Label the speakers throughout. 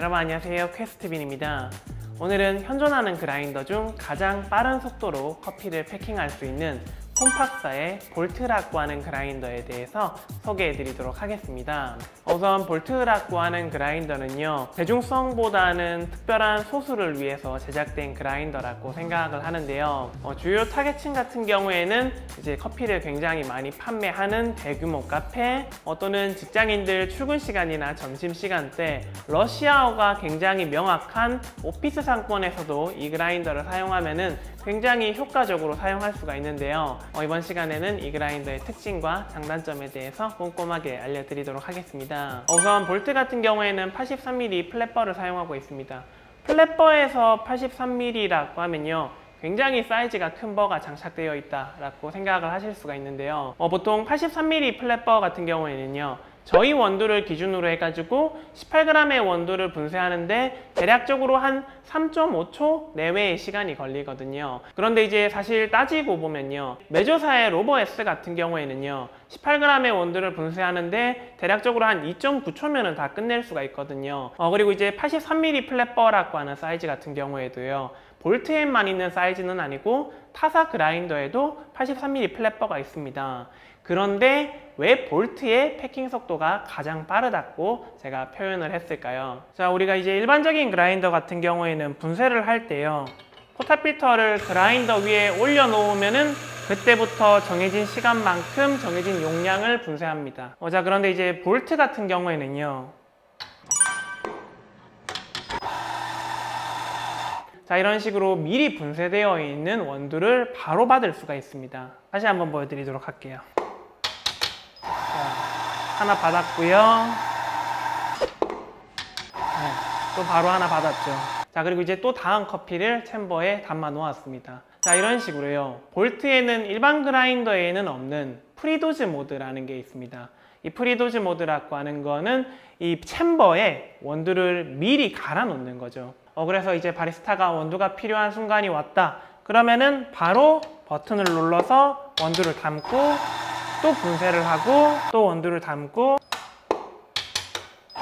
Speaker 1: 여러분 안녕하세요, 퀘스트빈입니다. 오늘은 현존하는 그라인더 중 가장 빠른 속도로 커피를 패킹할 수 있는 콤팍사의 볼트라고 하는 그라인더에 대해서 소개해 드리도록 하겠습니다. 우선 볼트라고 하는 그라인더는요, 대중성보다는 특별한 소수를 위해서 제작된 그라인더라고 생각을 하는데요, 주요 타겟층 같은 경우에는 이제 커피를 굉장히 많이 판매하는 대규모 카페, 또는 직장인들 출근 시간이나 점심시간대, 러시아어가 굉장히 명확한 오피스 상권에서도 이 그라인더를 사용하면은 굉장히 효과적으로 사용할 수가 있는데요, 이번 시간에는 이 그라인더의 특징과 장단점에 대해서 꼼꼼하게 알려드리도록 하겠습니다. 우선 볼트 같은 경우에는 83mm 플랫버를 사용하고 있습니다. 플랫버에서 83mm라고 하면요, 굉장히 사이즈가 큰 버가 장착되어 있다라고 생각을 하실 수가 있는데요, 보통 83mm 플랫버 같은 경우에는요, 저희 원두를 기준으로 해가지고 18g의 원두를 분쇄하는데 대략적으로 한 3.5초 내외의 시간이 걸리거든요. 그런데 이제 사실 따지고 보면요, 메조사의 로버S 같은 경우에는요, 18g의 원두를 분쇄하는데 대략적으로 한 2.9초면은 다 끝낼 수가 있거든요. 그리고 이제 83mm 플랫버라고 하는 사이즈 같은 경우에도요, 볼트에만 있는 사이즈는 아니고 타사 그라인더에도 83mm 플랫버가 있습니다. 그런데 왜 볼트의 패킹 속도가 가장 빠르다고 제가 표현을 했을까요? 자, 우리가 이제 일반적인 그라인더 같은 경우에는 분쇄를 할 때요, 포타필터를 그라인더 위에 올려 놓으면은 그때부터 정해진 시간만큼 정해진 용량을 분쇄합니다. 자, 그런데 이제 볼트 같은 경우에는요, 자, 이런 식으로 미리 분쇄되어 있는 원두를 바로 받을 수가 있습니다. 다시 한번 보여드리도록 할게요. 하나 받았고요. 또 바로 하나 받았죠. 자, 그리고 이제 또 다음 커피를 챔버에 담아 놓았습니다. 자, 이런 식으로요, 볼트에는 일반 그라인더에는 없는 프리도즈 모드라는 게 있습니다. 이 프리도즈 모드라고 하는 거는 이 챔버에 원두를 미리 갈아 놓는 거죠. 그래서 이제 바리스타가 원두가 필요한 순간이 왔다 그러면은 바로 버튼을 눌러서 원두를 담고 또 분쇄를 하고 또 원두를 담고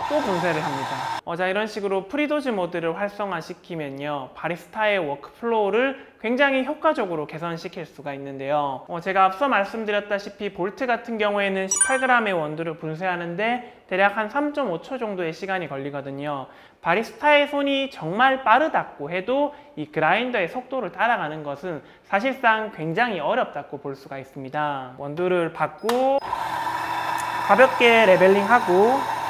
Speaker 1: 또 분쇄를 합니다. 자, 이런 식으로 프리도즈 모드를 활성화시키면요, 바리스타의 워크플로우를 굉장히 효과적으로 개선시킬 수가 있는데요, 제가 앞서 말씀드렸다시피 볼트 같은 경우에는 18g의 원두를 분쇄하는데 대략 한 3.5초 정도의 시간이 걸리거든요. 바리스타의 손이 정말 빠르다고 해도 이 그라인더의 속도를 따라가는 것은 사실상 굉장히 어렵다고 볼 수가 있습니다. 원두를 받고 가볍게 레벨링하고,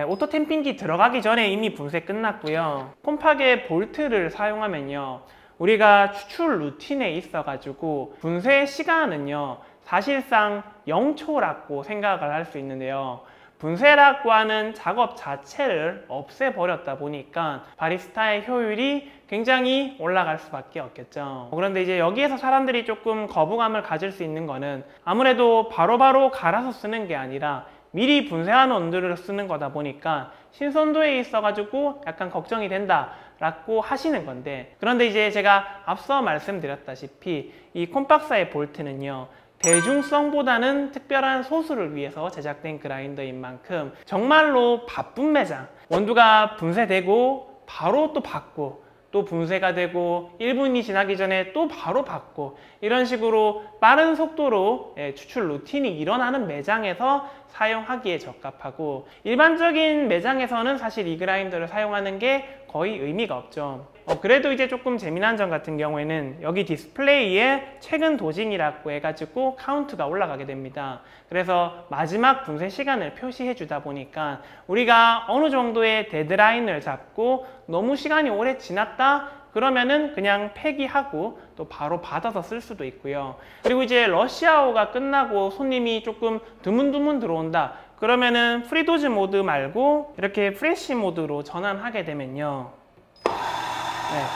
Speaker 1: 오토 탬핑기 들어가기 전에 이미 분쇄 끝났고요. 콤팍의 볼트를 사용하면요, 우리가 추출 루틴에 있어가지고 분쇄 시간은요, 사실상 0초라고 생각을 할 수 있는데요, 분쇄라고 하는 작업 자체를 없애버렸다 보니까 바리스타의 효율이 굉장히 올라갈 수밖에 없겠죠. 그런데 이제 여기에서 사람들이 조금 거부감을 가질 수 있는 거는 아무래도 바로바로 갈아서 쓰는 게 아니라 미리 분쇄한 원두를 쓰는 거다 보니까 신선도에 있어가지고 약간 걱정이 된다 라고 하시는 건데, 그런데 이제 제가 앞서 말씀드렸다시피 이 콤팍사의 볼트는요, 대중성보다는 특별한 소수를 위해서 제작된 그라인더인 만큼 정말로 바쁜 매장, 원두가 분쇄되고 바로 또 받고 또 분쇄가 되고 1분이 지나기 전에 또 바로 받고, 이런 식으로 빠른 속도로 추출 루틴이 일어나는 매장에서 사용하기에 적합하고, 일반적인 매장에서는 사실 이 그라인더를 사용하는 게 거의 의미가 없죠. 그래도 이제 조금 재미난 점 같은 경우에는 여기 디스플레이에 최근 도징이라고 해가지고 카운트가 올라가게 됩니다. 그래서 마지막 분쇄 시간을 표시해 주다 보니까 우리가 어느 정도의 데드라인을 잡고 너무 시간이 오래 지났다 그러면은 그냥 폐기하고 또 바로 받아서 쓸 수도 있고요. 그리고 이제 러시아어가 끝나고 손님이 조금 드문드문 들어온다 그러면은 프리도즈 모드 말고 이렇게 프레쉬 모드로 전환하게 되면요,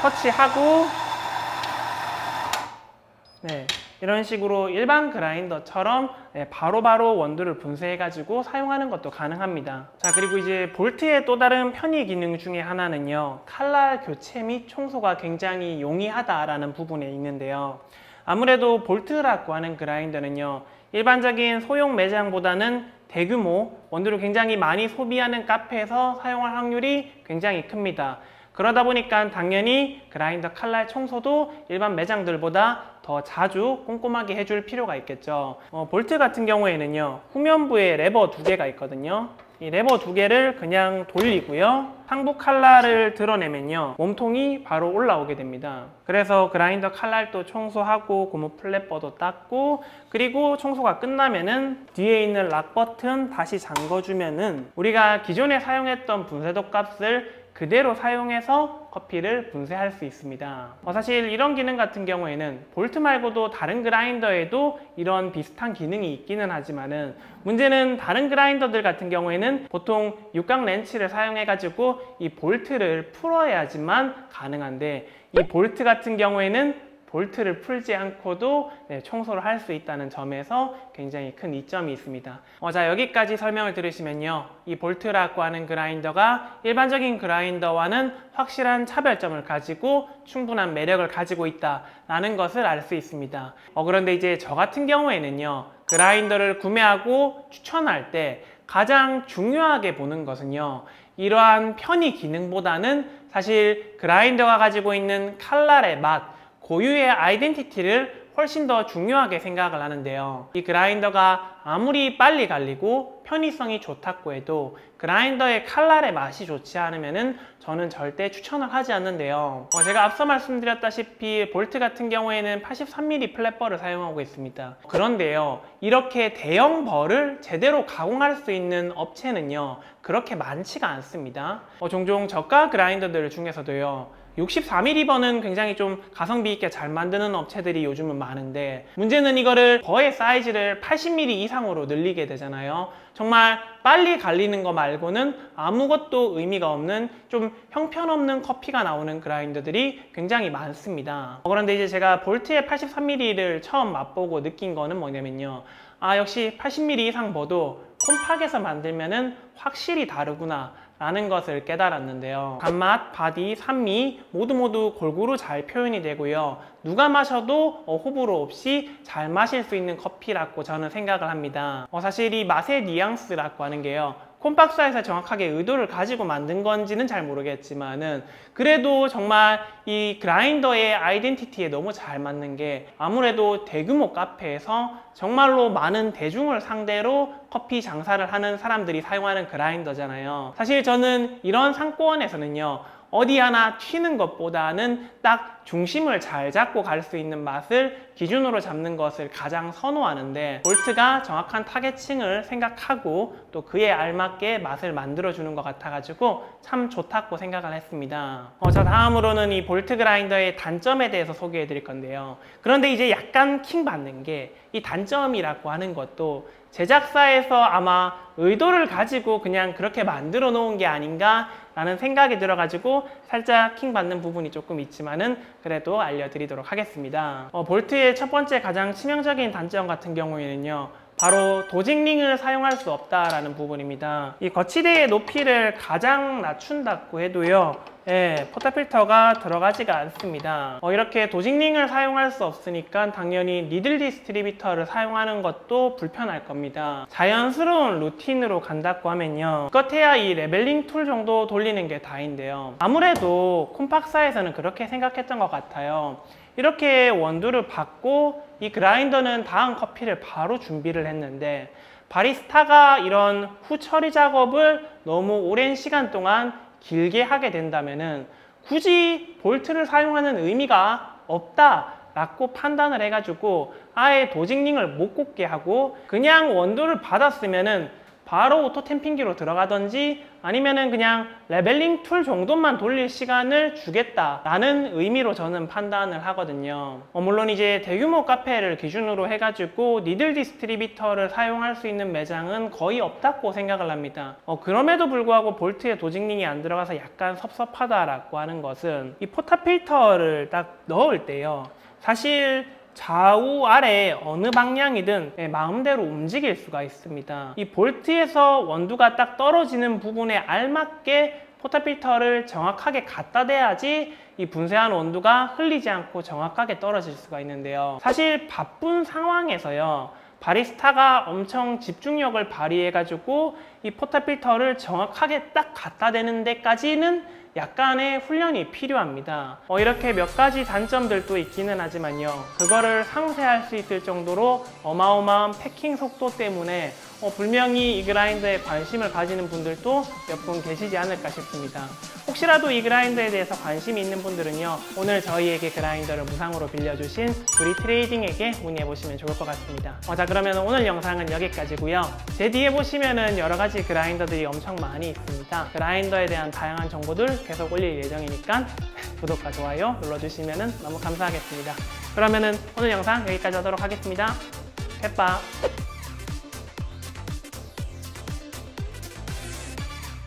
Speaker 1: 터치하고 이런 식으로 일반 그라인더처럼 바로바로 원두를 분쇄해가지고 사용하는 것도 가능합니다. 자, 그리고 이제 볼트의 또 다른 편의 기능 중에 하나는요, 칼날 교체 및 청소가 굉장히 용이하다라는 부분에 있는데요, 아무래도 볼트라고 하는 그라인더는요, 일반적인 소형 매장보다는 대규모, 원두를 굉장히 많이 소비하는 카페에서 사용할 확률이 굉장히 큽니다. 그러다 보니까 당연히 그라인더 칼날 청소도 일반 매장들보다 더 자주 꼼꼼하게 해줄 필요가 있겠죠. 볼트 같은 경우에는요, 후면부에 레버 2개가 있거든요. 이 레버 2개를 그냥 돌리고요, 상부 칼날을 드러내면요, 몸통이 바로 올라오게 됩니다. 그래서 그라인더 칼날도 청소하고 고무 플랫버도 닦고, 그리고 청소가 끝나면은 뒤에 있는 락 버튼 다시 잠궈주면은 우리가 기존에 사용했던 분쇄도 값을 그대로 사용해서 커피를 분쇄할 수 있습니다. 사실 이런 기능 같은 경우에는 볼트 말고도 다른 그라인더에도 이런 비슷한 기능이 있기는 하지만은, 문제는 다른 그라인더들 같은 경우에는 보통 육각 렌치를 사용해 가지고 이 볼트를 풀어야지만 가능한데, 이 볼트 같은 경우에는 볼트를 풀지 않고도 청소를 할 수 있다는 점에서 굉장히 큰 이점이 있습니다. 자, 여기까지 설명을 들으시면요, 이 볼트라고 하는 그라인더가 일반적인 그라인더와는 확실한 차별점을 가지고 충분한 매력을 가지고 있다라는 것을 알 수 있습니다. 그런데 이제 저 같은 경우에는요, 그라인더를 구매하고 추천할 때 가장 중요하게 보는 것은요, 이러한 편의 기능보다는 사실 그라인더가 가지고 있는 칼날의 맛, 고유의 아이덴티티를 훨씬 더 중요하게 생각을 하는데요. 이 그라인더가 아무리 빨리 갈리고 편의성이 좋다고 해도 그라인더의 칼날의 맛이 좋지 않으면은 저는 절대 추천을 하지 않는데요. 제가 앞서 말씀드렸다시피 볼트 같은 경우에는 83mm 플랫버를 사용하고 있습니다. 그런데요, 이렇게 대형 벌을 제대로 가공할 수 있는 업체는요, 그렇게 많지가 않습니다. 종종 저가 그라인더들 중에서도요, 64mm 버는 굉장히 좀 가성비 있게 잘 만드는 업체들이 요즘은 많은데, 문제는 이거를 버의 사이즈를 80mm 이상으로 늘리게 되잖아요. 정말 빨리 갈리는 거 말고는 아무것도 의미가 없는 좀 형편없는 커피가 나오는 그라인더들이 굉장히 많습니다. 그런데 이제 제가 볼트의 83mm를 처음 맛보고 느낀 거는 뭐냐면요, 역시 80mm 이상 버도 콤팍에서 만들면은 확실히 다르구나 라는 것을 깨달았는데요. 단맛, 바디, 산미 모두 골고루 잘 표현이 되고요, 누가 마셔도 호불호 없이 잘 마실 수 있는 커피라고 저는 생각을 합니다. 사실 이 맛의 뉘앙스라고 하는 게요, 콤박사에서 정확하게 의도를 가지고 만든 건지는 잘 모르겠지만은, 그래도 정말 이 그라인더의 아이덴티티에 너무 잘 맞는 게, 아무래도 대규모 카페에서 정말로 많은 대중을 상대로 커피 장사를 하는 사람들이 사용하는 그라인더잖아요. 사실 저는 이런 상권에서는요, 어디 하나 튀는 것보다는 딱 중심을 잘 잡고 갈 수 있는 맛을 기준으로 잡는 것을 가장 선호하는데, 볼트가 정확한 타겟층을 생각하고 또 그에 알맞게 맛을 만들어주는 것 같아가지고 참 좋다고 생각을 했습니다. 자, 다음으로는 이 볼트 그라인더의 단점에 대해서 소개해 드릴 건데요. 그런데 이제 약간 킹 받는 게, 이 단점이라고 하는 것도 제작사에서 아마 의도를 가지고 그냥 그렇게 만들어 놓은 게 아닌가 라는 생각이 들어가지고 살짝 킹 받는 부분이 조금 있지만은 그래도 알려드리도록 하겠습니다. 볼트의 첫 번째 가장 치명적인 단점 같은 경우에는요, 바로 도직링을 사용할 수 없다라는 부분입니다. 이 거치대의 높이를 가장 낮춘다고 해도요, 포터필터가 들어가지가 않습니다. 이렇게 도직링을 사용할 수 없으니까 당연히 니들 디스트리뷰터를 사용하는 것도 불편할 겁니다. 자연스러운 루틴으로 간다고 하면요, 기껏해야 이 레벨링 툴 정도 돌리는 게 다인데요, 아무래도 콤팍사에서는 그렇게 생각했던 것 같아요. 이렇게 원두를 받고 이 그라인더는 다음 커피를 바로 준비를 했는데, 바리스타가 이런 후처리 작업을 너무 오랜 시간 동안 길게 하게 된다면은 굳이 볼트를 사용하는 의미가 없다라고 판단을 해가지고 아예 도직링을 못 꽂게 하고, 그냥 원두를 받았으면은 바로 오토 탬핑기로 들어가든지 아니면은 그냥 레벨링 툴 정도만 돌릴 시간을 주겠다라는 의미로 저는 판단을 하거든요. 물론 이제 대규모 카페를 기준으로 해가지고 니들 디스트리뷰터를 사용할 수 있는 매장은 거의 없다고 생각을 합니다. 그럼에도 불구하고 볼트에 도직링이 안 들어가서 약간 섭섭하다라고 하는 것은, 이 포터필터를 딱 넣을 때요, 사실 좌우 아래 어느 방향이든 마음대로 움직일 수가 있습니다. 이 볼트에서 원두가 딱 떨어지는 부분에 알맞게 포터필터를 정확하게 갖다 대야지 이 분쇄한 원두가 흘리지 않고 정확하게 떨어질 수가 있는데요, 사실 바쁜 상황에서요, 바리스타가 엄청 집중력을 발휘해가지고 이 포터필터를 정확하게 딱 갖다 대는 데까지는 약간의 훈련이 필요합니다. 이렇게 몇 가지 단점들도 있기는 하지만요. 그거를 상쇄할 수 있을 정도로 어마어마한 패킹 속도 때문에 분명히 이 그라인더에 관심을 가지는 분들도 몇 분 계시지 않을까 싶습니다. 혹시라도 이 그라인더에 대해서 관심이 있는 분들은요, 오늘 저희에게 그라인더를 무상으로 빌려주신 브리트레이딩에게 문의해 보시면 좋을 것 같습니다. 자, 그러면 오늘 영상은 여기까지고요. 제 뒤에 보시면은 여러 가지 그라인더들이 엄청 많이 있습니다. 그라인더에 대한 다양한 정보들 계속 올릴 예정이니까 구독과 좋아요 눌러주시면 너무 감사하겠습니다. 그러면은 오늘 영상 여기까지 하도록 하겠습니다. 햇바.